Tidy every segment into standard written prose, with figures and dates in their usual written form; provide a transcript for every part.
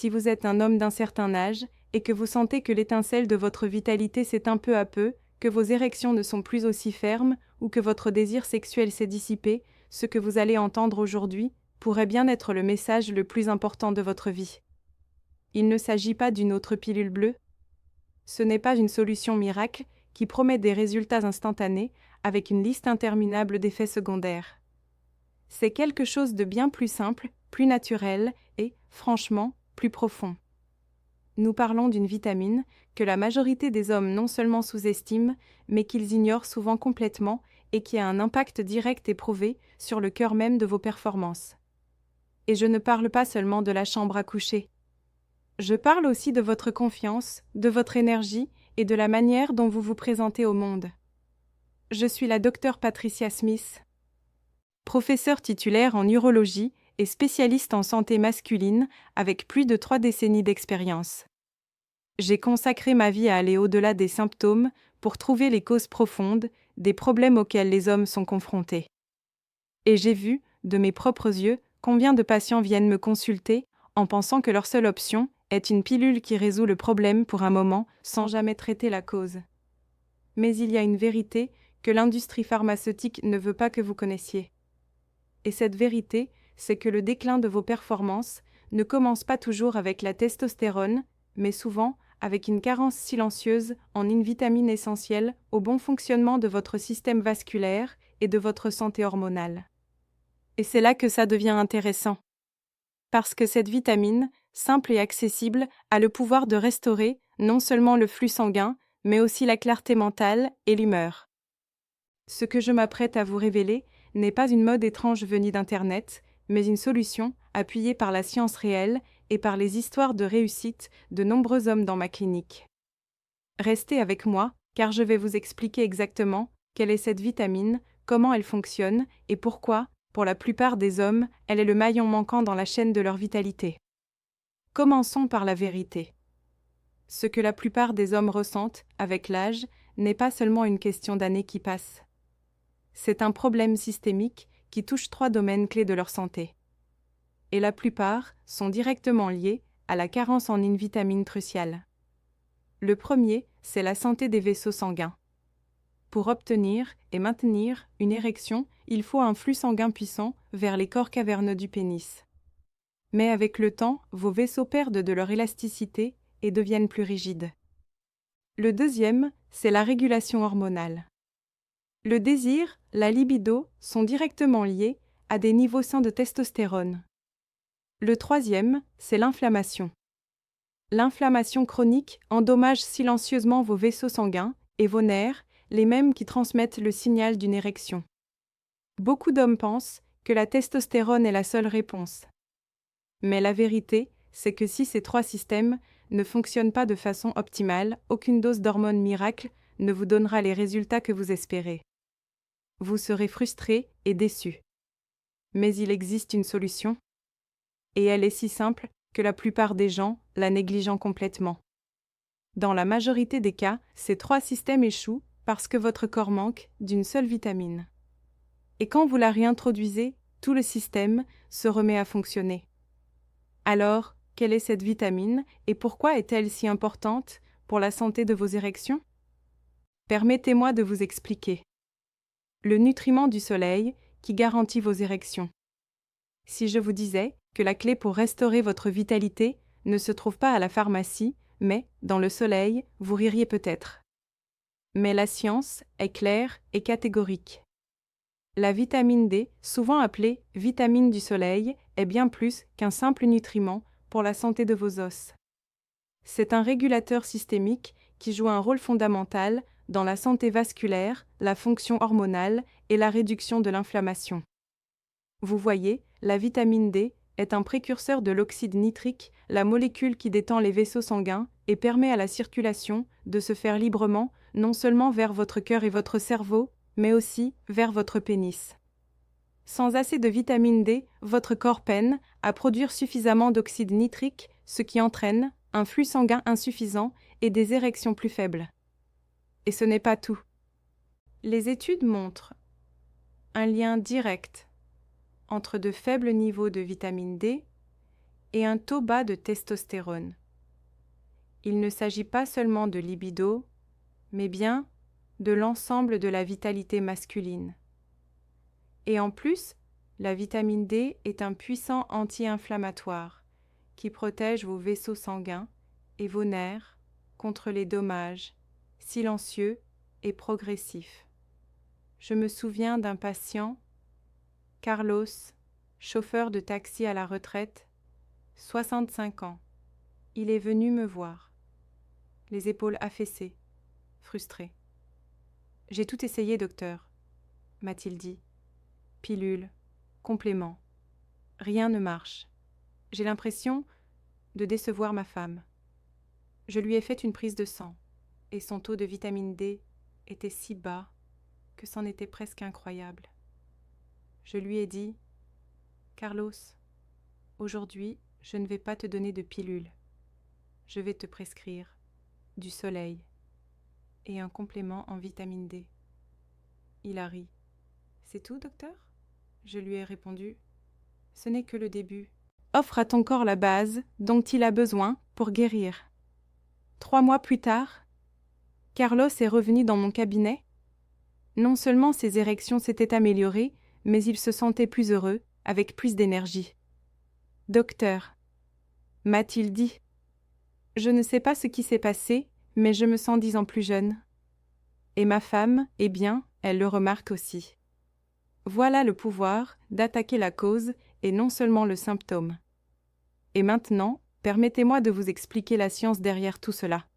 si vous êtes un homme d'un certain âge et que vous sentez que l'étincelle de votre vitalité s'éteint peu à peu, que vos érections ne sont plus aussi fermes ou que votre désir sexuel s'est dissipé, ce que vous allez entendre aujourd'hui pourrait bien être le message le plus important de votre vie. Il ne s'agit pas d'une autre pilule bleue. Ce n'est pas une solution miracle qui promet des résultats instantanés avec une liste interminable d'effets secondaires. C'est quelque chose de bien plus simple, plus naturel et, franchement, plus profond. Nous parlons d'une vitamine que la majorité des hommes non seulement sous-estiment, mais qu'ils ignorent souvent complètement et qui a un impact direct et prouvé sur le cœur même de vos performances. Et je ne parle pas seulement de la chambre à coucher. Je parle aussi de votre confiance, de votre énergie et de la manière dont vous vous présentez au monde. Je suis la docteure Patricia Smith, professeure titulaire en urologie et spécialiste en santé masculine avec plus de 3 décennies d'expérience. J'ai consacré ma vie à aller au-delà des symptômes pour trouver les causes profondes des problèmes auxquels les hommes sont confrontés. Et j'ai vu, de mes propres yeux, combien de patients viennent me consulter en pensant que leur seule option est une pilule qui résout le problème pour un moment sans jamais traiter la cause. Mais il y a une vérité que l'industrie pharmaceutique ne veut pas que vous connaissiez. Et cette vérité, c'est que le déclin de vos performances ne commence pas toujours avec la testostérone, mais souvent avec une carence silencieuse en une vitamine essentielle au bon fonctionnement de votre système vasculaire et de votre santé hormonale. Et c'est là que ça devient intéressant. Parce que cette vitamine, simple et accessible, a le pouvoir de restaurer non seulement le flux sanguin, mais aussi la clarté mentale et l'humeur. Ce que je m'apprête à vous révéler n'est pas une mode étrange venue d'Internet, mais une solution appuyée par la science réelle et par les histoires de réussite de nombreux hommes dans ma clinique. Restez avec moi, car je vais vous expliquer exactement quelle est cette vitamine, comment elle fonctionne et pourquoi, pour la plupart des hommes, elle est le maillon manquant dans la chaîne de leur vitalité. Commençons par la vérité. Ce que la plupart des hommes ressentent avec l'âge n'est pas seulement une question d'années qui passent. C'est un problème systémique qui touche 3 domaines clés de leur santé. Et la plupart sont directement liés à la carence en une vitamine cruciale. Le premier, c'est la santé des vaisseaux sanguins. Pour obtenir et maintenir une érection, il faut un flux sanguin puissant vers les corps caverneux du pénis. Mais avec le temps, vos vaisseaux perdent de leur élasticité et deviennent plus rigides. Le deuxième, c'est la régulation hormonale. Le désir, la libido sont directement liés à des niveaux sains de testostérone. Le troisième, c'est l'inflammation. L'inflammation chronique endommage silencieusement vos vaisseaux sanguins et vos nerfs, les mêmes qui transmettent le signal d'une érection. Beaucoup d'hommes pensent que la testostérone est la seule réponse. Mais la vérité, c'est que si ces 3 systèmes ne fonctionnent pas de façon optimale, aucune dose d'hormones miracle ne vous donnera les résultats que vous espérez. Vous serez frustré et déçu. Mais il existe une solution, et elle est si simple que la plupart des gens la négligent complètement. Dans la majorité des cas, ces 3 systèmes échouent parce que votre corps manque d'une seule vitamine. Et quand vous la réintroduisez, tout le système se remet à fonctionner. Alors, quelle est cette vitamine et pourquoi est-elle si importante pour la santé de vos érections? Permettez-moi de vous expliquer. Le nutriment du soleil qui garantit vos érections. Si je vous disais que la clé pour restaurer votre vitalité ne se trouve pas à la pharmacie, mais dans le soleil, vous ririez peut-être. Mais la science est claire et catégorique. La vitamine D, souvent appelée vitamine du soleil, est bien plus qu'un simple nutriment pour la santé de vos os. C'est un régulateur systémique qui joue un rôle fondamental dans la santé vasculaire, la fonction hormonale et la réduction de l'inflammation. Vous voyez, la vitamine D est un précurseur de l'oxyde nitrique, la molécule qui détend les vaisseaux sanguins et permet à la circulation de se faire librement, non seulement vers votre cœur et votre cerveau, mais aussi vers votre pénis. Sans assez de vitamine D, votre corps peine à produire suffisamment d'oxyde nitrique, ce qui entraîne un flux sanguin insuffisant et des érections plus faibles. Et ce n'est pas tout. Les études montrent un lien direct entre de faibles niveaux de vitamine D et un taux bas de testostérone. Il ne s'agit pas seulement de libido, mais bien de l'ensemble de la vitalité masculine. Et en plus, la vitamine D est un puissant anti-inflammatoire qui protège vos vaisseaux sanguins et vos nerfs contre les dommages silencieux et progressifs. Je me souviens d'un patient, Carlos, chauffeur de taxi à la retraite, 65 ans. Il est venu me voir, les épaules affaissées, frustré. « J'ai tout essayé, docteur, » m'a-t-il dit. Pilule, complément. Rien ne marche. J'ai l'impression de décevoir ma femme. Je lui ai fait une prise de sang, et son taux de vitamine D était si bas que c'en était presque incroyable. Je lui ai dit « Carlos, aujourd'hui, je ne vais pas te donner de pilule. Je vais te prescrire du soleil et un complément en vitamine D. » Il a ri. « C'est tout, docteur ?» Je lui ai répondu « Ce n'est que le début. Offre à ton corps la base dont il a besoin pour guérir. » 3 mois plus tard, Carlos est revenu dans mon cabinet. Non seulement ses érections s'étaient améliorées, mais il se sentait plus heureux, avec plus d'énergie. « Docteur, » m'a-t-il dit, « je ne sais pas ce qui s'est passé, mais je me sens 10 ans plus jeune. » Et ma femme, eh bien, elle le remarque aussi. Voilà le pouvoir d'attaquer la cause et non seulement le symptôme. Et maintenant, permettez-moi de vous expliquer la science derrière tout cela.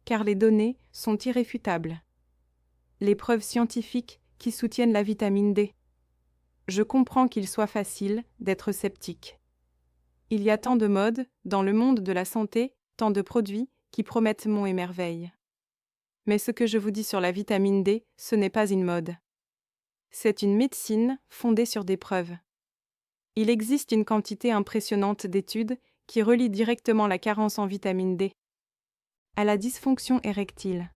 Car les données sont irréfutables. Les preuves scientifiques qui soutiennent la vitamine D. Je comprends qu'il soit facile d'être sceptique. Il y a tant de modes, dans le monde de la santé, tant de produits qui promettent monts et merveilles. Mais ce que je vous dis sur la vitamine D, ce n'est pas une mode. C'est une médecine fondée sur des preuves. Il existe une quantité impressionnante d'études qui relient directement la carence en vitamine D à la dysfonction érectile.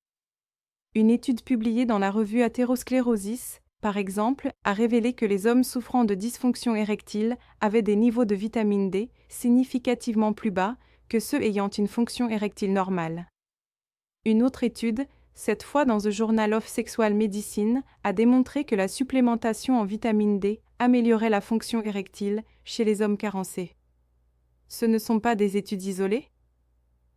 Une étude publiée dans la revue Atherosclerosis, par exemple, a révélé que les hommes souffrant de dysfonction érectile avaient des niveaux de vitamine D significativement plus bas que ceux ayant une fonction érectile normale. Une autre étude, cette fois dans The Journal of Sexual Medicine, a démontré que la supplémentation en vitamine D améliorait la fonction érectile chez les hommes carencés. Ce ne sont pas des études isolées.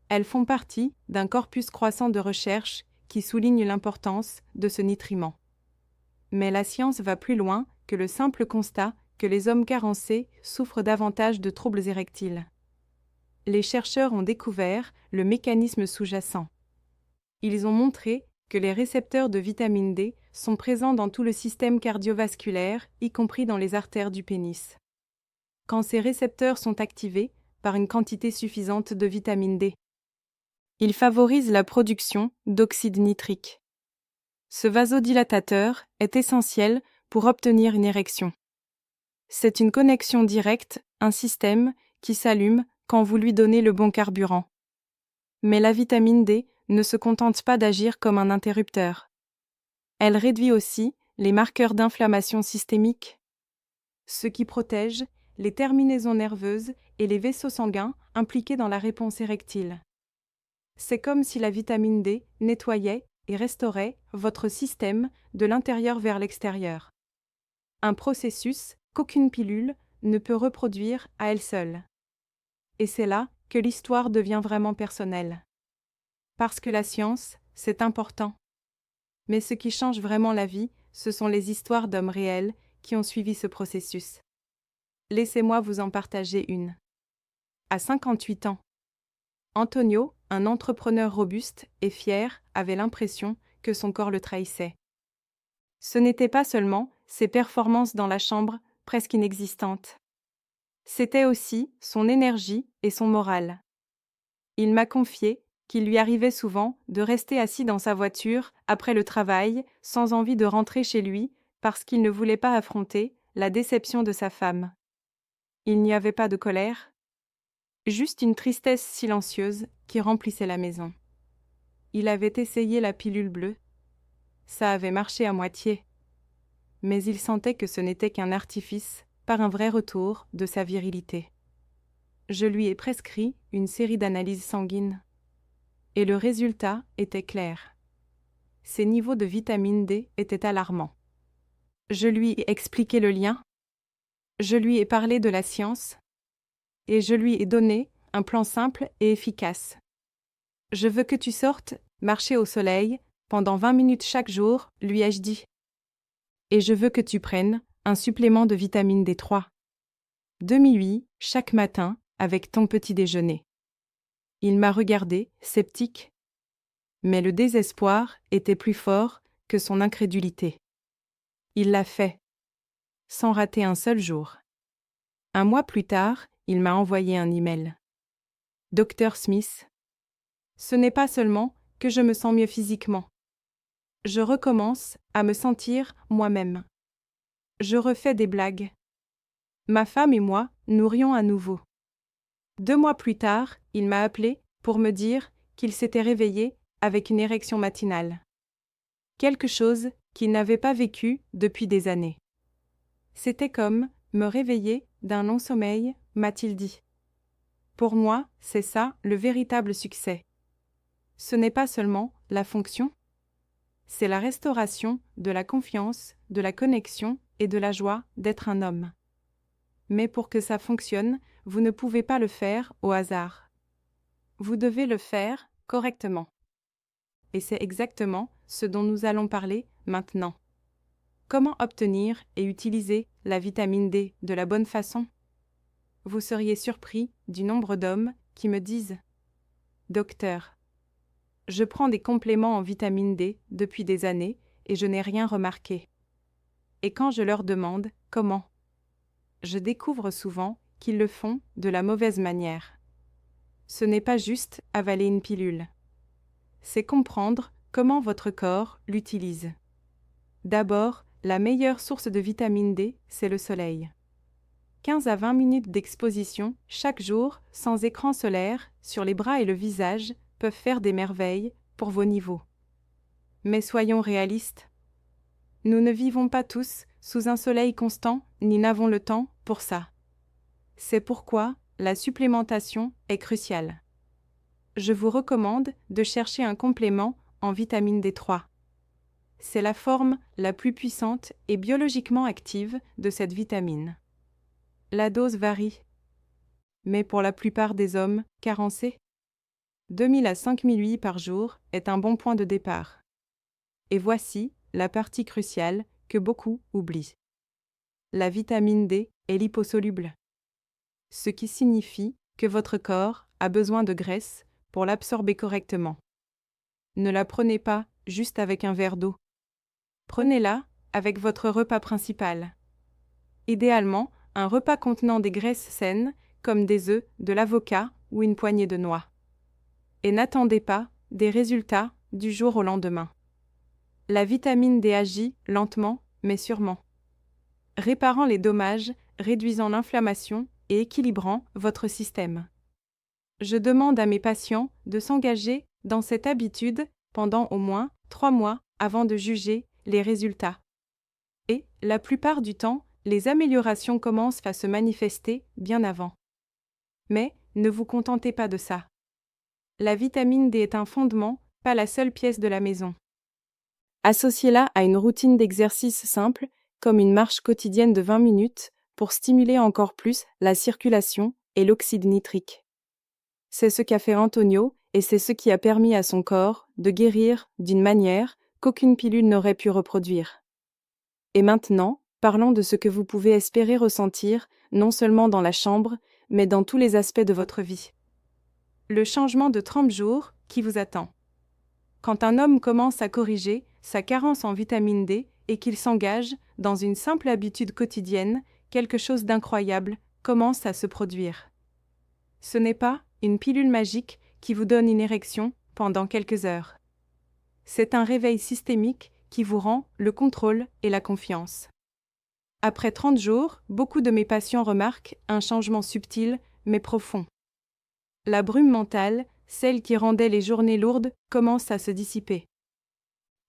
Elles font partie d'un corpus croissant de recherches qui souligne l'importance de ce nutriment. Mais la science va plus loin que le simple constat que les hommes carencés souffrent davantage de troubles érectiles. Les chercheurs ont découvert le mécanisme sous-jacent. Ils ont montré que les récepteurs de vitamine D sont présents dans tout le système cardiovasculaire, y compris dans les artères du pénis. Quand ces récepteurs sont activés par une quantité suffisante de vitamine D, ils favorisent la production d'oxyde nitrique. Ce vasodilatateur est essentiel pour obtenir une érection. C'est une connexion directe, un système qui s'allume quand vous lui donnez le bon carburant. Mais la vitamine D ne se contente pas d'agir comme un interrupteur. Elle réduit aussi les marqueurs d'inflammation systémique, ce qui protège les terminaisons nerveuses et les vaisseaux sanguins impliqués dans la réponse érectile. C'est comme si la vitamine D nettoyait et restaurait votre système de l'intérieur vers l'extérieur. Un processus qu'aucune pilule ne peut reproduire à elle seule. Et c'est là que l'histoire devient vraiment personnelle. Parce que la science, c'est important. Mais ce qui change vraiment la vie, ce sont les histoires d'hommes réels qui ont suivi ce processus. Laissez-moi vous en partager une. À 58 ans, Antonio, un entrepreneur robuste et fier, avait l'impression que son corps le trahissait. Ce n'était pas seulement ses performances dans la chambre, presque inexistantes. C'était aussi son énergie et son moral. Il m'a confié qu'il lui arrivait souvent de rester assis dans sa voiture après le travail, sans envie de rentrer chez lui, parce qu'il ne voulait pas affronter la déception de sa femme. Il n'y avait pas de colère, juste une tristesse silencieuse qui remplissait la maison. Il avait essayé la pilule bleue. Ça avait marché à moitié. Mais il sentait que ce n'était qu'un artifice, pas un vrai retour de sa virilité. je lui ai prescrit une série d'analyses sanguines. Et le résultat était clair. Ses niveaux de vitamine D étaient alarmants. Je lui ai expliqué le lien, je lui ai parlé de la science, et je lui ai donné un plan simple et efficace. Je veux que tu sortes, marcher au soleil, pendant 20 minutes chaque jour, lui ai-je dit. Et je veux que tu prennes un supplément de vitamine D3. Demi-huit, chaque matin, avec ton petit déjeuner. Il m'a regardé, sceptique. Mais le désespoir était plus fort que son incrédulité. Il l'a fait, sans rater un seul jour. Un mois plus tard, il m'a envoyé un email. Dr Smith, ce n'est pas seulement que je me sens mieux physiquement. Je recommence à me sentir moi-même. Je refais des blagues. Ma femme et moi nous rions à nouveau. 2 mois plus tard, il m'a appelé pour me dire qu'il s'était réveillé avec une érection matinale. Quelque chose qu'il n'avait pas vécu depuis des années. C'était comme me réveiller d'un long sommeil, m'a-t-il dit. Pour moi, c'est ça le véritable succès. Ce n'est pas seulement la fonction, c'est la restauration de la confiance, de la connexion et de la joie d'être un homme. Mais pour que ça fonctionne, vous ne pouvez pas le faire au hasard. Vous devez le faire correctement. Et c'est exactement ce dont nous allons parler maintenant. Comment obtenir et utiliser la vitamine D de la bonne façon? Vous seriez surpris du nombre d'hommes qui me disent « Docteur, je prends des compléments en vitamine D depuis des années et je n'ai rien remarqué. » Et quand je leur demande « Comment ?», je découvre souvent qu'ils le font de la mauvaise manière. Ce n'est pas juste avaler une pilule. C'est comprendre comment votre corps l'utilise. D'abord, la meilleure source de vitamine D, c'est le soleil. 15 à 20 minutes d'exposition chaque jour sans écran solaire sur les bras et le visage peuvent faire des merveilles pour vos niveaux. Mais soyons réalistes. Nous ne vivons pas tous sous un soleil constant ni n'avons le temps pour ça. C'est pourquoi la supplémentation est cruciale. Je vous recommande de chercher un complément en vitamine D3. C'est la forme la plus puissante et biologiquement active de cette vitamine. La dose varie. Mais pour la plupart des hommes carencés, 2000 à 5000 UI par jour est un bon point de départ. Et voici la partie cruciale que beaucoup oublient. La vitamine D est liposoluble, ce qui signifie que votre corps a besoin de graisse pour l'absorber correctement. Ne la prenez pas juste avec un verre d'eau. Prenez-la avec votre repas principal. Idéalement, un repas contenant des graisses saines, comme des œufs, de l'avocat ou une poignée de noix. Et n'attendez pas des résultats du jour au lendemain. La vitamine D agit lentement, mais sûrement, réparant les dommages, réduisant l'inflammation et équilibrant votre système. Je demande à mes patients de s'engager dans cette habitude pendant au moins 3 mois avant de juger les résultats. Et, la plupart du temps, les améliorations commencent à se manifester bien avant. Mais ne vous contentez pas de ça. La vitamine D est un fondement, pas la seule pièce de la maison. Associez-la à une routine d'exercice simple, comme une marche quotidienne de 20 minutes, pour stimuler encore plus la circulation et l'oxyde nitrique. C'est ce qu'a fait Antonio et c'est ce qui a permis à son corps de guérir d'une manière qu'aucune pilule n'aurait pu reproduire. Et maintenant, parlons de ce que vous pouvez espérer ressentir, non seulement dans la chambre, mais dans tous les aspects de votre vie. Le changement de 30 jours qui vous attend. Quand un homme commence à corriger sa carence en vitamine D et qu'il s'engage dans une simple habitude quotidienne, quelque chose d'incroyable commence à se produire. Ce n'est pas une pilule magique qui vous donne une érection pendant quelques heures. C'est un réveil systémique qui vous rend le contrôle et la confiance. Après 30 jours, beaucoup de mes patients remarquent un changement subtil mais profond. La brume mentale, celle qui rendait les journées lourdes, commence à se dissiper.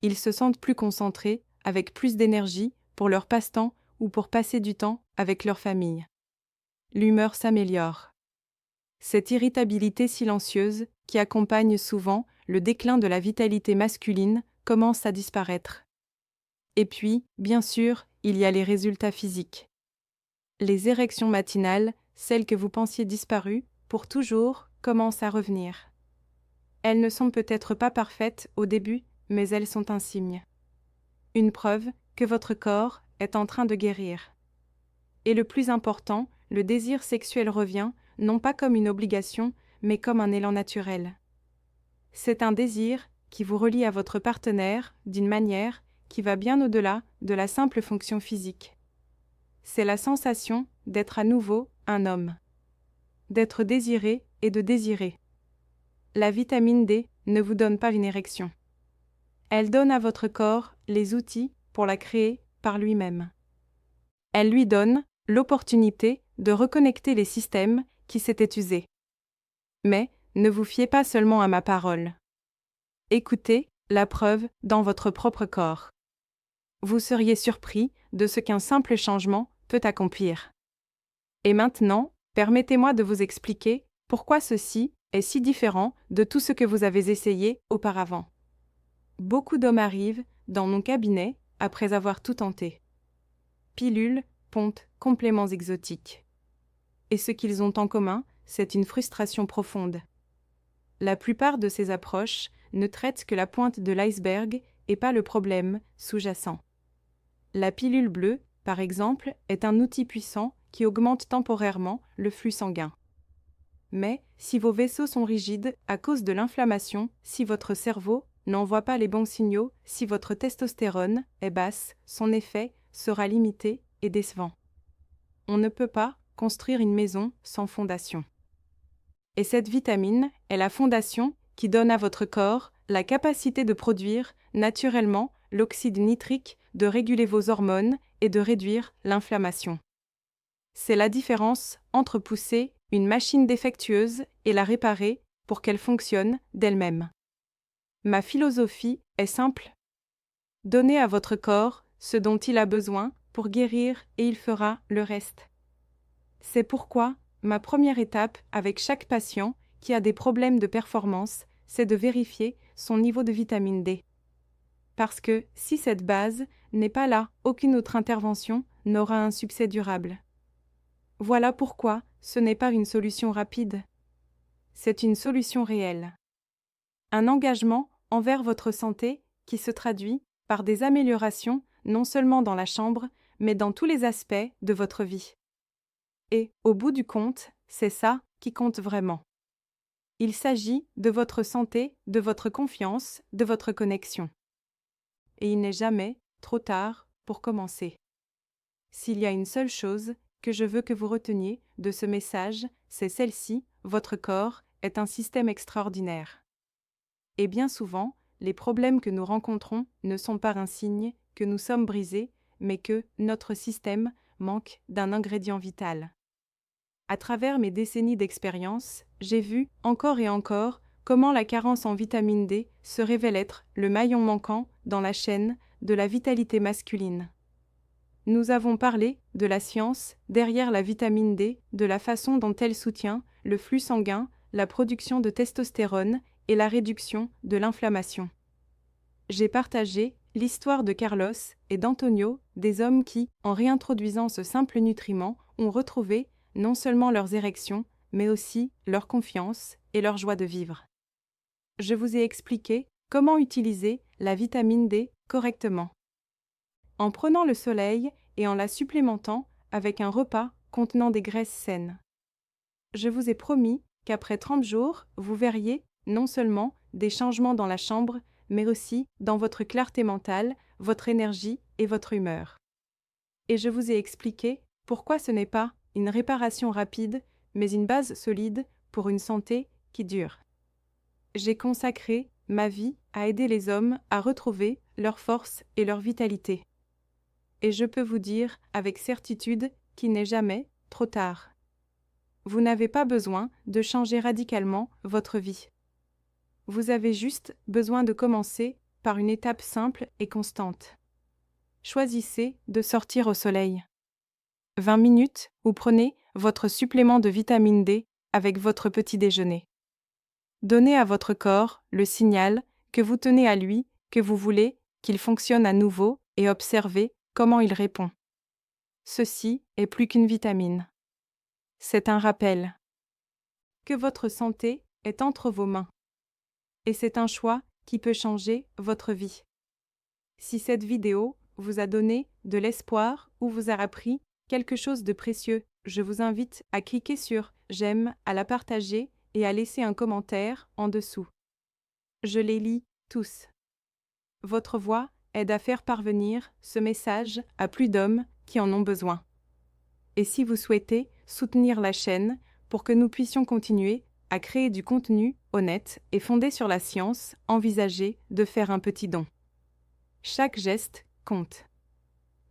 Ils se sentent plus concentrés, avec plus d'énergie pour leur passe-temps ou pour passer du temps avec leur famille. L'humeur s'améliore. Cette irritabilité silencieuse, qui accompagne souvent le déclin de la vitalité masculine, commence à disparaître. Et puis, bien sûr, il y a les résultats physiques. Les érections matinales, celles que vous pensiez disparues, pour toujours, commencent à revenir. Elles ne sont peut-être pas parfaites au début, mais elles sont un signe. Une preuve que votre corps est en train de guérir. Et le plus important, le désir sexuel revient, non pas comme une obligation, mais comme un élan naturel. C'est un désir qui vous relie à votre partenaire d'une manière qui va bien au-delà de la simple fonction physique. C'est la sensation d'être à nouveau un homme, d'être désiré et de désirer. La vitamine D ne vous donne pas une érection. Elle donne à votre corps les outils pour la créer par lui-même. Elle lui donne l'opportunité de reconnecter les systèmes qui s'étaient usés. Mais ne vous fiez pas seulement à ma parole. Écoutez la preuve dans votre propre corps. Vous seriez surpris de ce qu'un simple changement peut accomplir. Et maintenant, permettez-moi de vous expliquer pourquoi ceci est si différent de tout ce que vous avez essayé auparavant. Beaucoup d'hommes arrivent dans mon cabinet après avoir tout tenté. Pilules, pontes, compléments exotiques. Et ce qu'ils ont en commun, c'est une frustration profonde. La plupart de ces approches ne traitent que la pointe de l'iceberg et pas le problème sous-jacent. La pilule bleue, par exemple, est un outil puissant qui augmente temporairement le flux sanguin. Mais si vos vaisseaux sont rigides à cause de l'inflammation, si votre cerveau n'envoie pas les bons signaux, si votre testostérone est basse, son effet sera limité et décevant. On ne peut pas construire une maison sans fondation. Et cette vitamine est la fondation qui donne à votre corps la capacité de produire naturellement l'oxyde nitrique, de réguler vos hormones et de réduire l'inflammation. C'est la différence entre pousser une machine défectueuse et la réparer pour qu'elle fonctionne d'elle-même. Ma philosophie est simple. Donnez à votre corps ce dont il a besoin pour guérir et il fera le reste. C'est pourquoi ma première étape avec chaque patient qui a des problèmes de performance, c'est de vérifier son niveau de vitamine D. Parce que si cette base n'est pas là, aucune autre intervention n'aura un succès durable. Voilà pourquoi ce n'est pas une solution rapide. C'est une solution réelle. Un engagement envers votre santé qui se traduit par des améliorations non seulement dans la chambre, mais dans tous les aspects de votre vie. Et, au bout du compte, c'est ça qui compte vraiment. Il s'agit de votre santé, de votre confiance, de votre connexion. Et il n'est jamais trop tard pour commencer. S'il y a une seule chose que je veux que vous reteniez de ce message, c'est celle-ci, votre corps est un système extraordinaire. Et bien souvent, les problèmes que nous rencontrons ne sont pas un signe que nous sommes brisés, mais que notre système manque d'un ingrédient vital. À travers mes décennies d'expérience, j'ai vu encore et encore comment la carence en vitamine D se révèle être le maillon manquant dans la chaîne de la vitalité masculine. Nous avons parlé de la science derrière la vitamine D, de la façon dont elle soutient le flux sanguin, la production de testostérone et la réduction de l'inflammation. J'ai partagé l'histoire de Carlos et d'Antonio, des hommes qui, en réintroduisant ce simple nutriment, ont retrouvé non seulement leurs érections, mais aussi leur confiance et leur joie de vivre. Je vous ai expliqué comment utiliser la vitamine D correctement. En prenant le soleil et en la supplémentant avec un repas contenant des graisses saines. Je vous ai promis qu'après 30 jours, vous verriez non seulement des changements dans la chambre, mais aussi dans votre clarté mentale, votre énergie et votre humeur. Et je vous ai expliqué pourquoi ce n'est pas une réparation rapide, mais une base solide pour une santé qui dure. J'ai consacré ma vie à aider les hommes à retrouver leur force et leur vitalité. Et je peux vous dire avec certitude qu'il n'est jamais trop tard. Vous n'avez pas besoin de changer radicalement votre vie. Vous avez juste besoin de commencer par une étape simple et constante. Choisissez de sortir au soleil. 20 minutes où prenez votre supplément de vitamine D avec votre petit déjeuner. Donnez à votre corps le signal que vous tenez à lui, que vous voulez qu'il fonctionne à nouveau et observez comment il répond. Ceci est plus qu'une vitamine. C'est un rappel que votre santé est entre vos mains. Et c'est un choix qui peut changer votre vie. Si cette vidéo vous a donné de l'espoir ou vous a appris quelque chose de précieux, je vous invite à cliquer sur « J'aime », à la partager et à laisser un commentaire en dessous. Je les lis tous. Votre voix aide à faire parvenir ce message à plus d'hommes qui en ont besoin. Et si vous souhaitez soutenir la chaîne pour que nous puissions continuer à créer du contenu honnête et fondé sur la science, envisagez de faire un petit don. Chaque geste compte.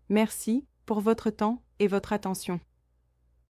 Merci pour votre temps et votre attention.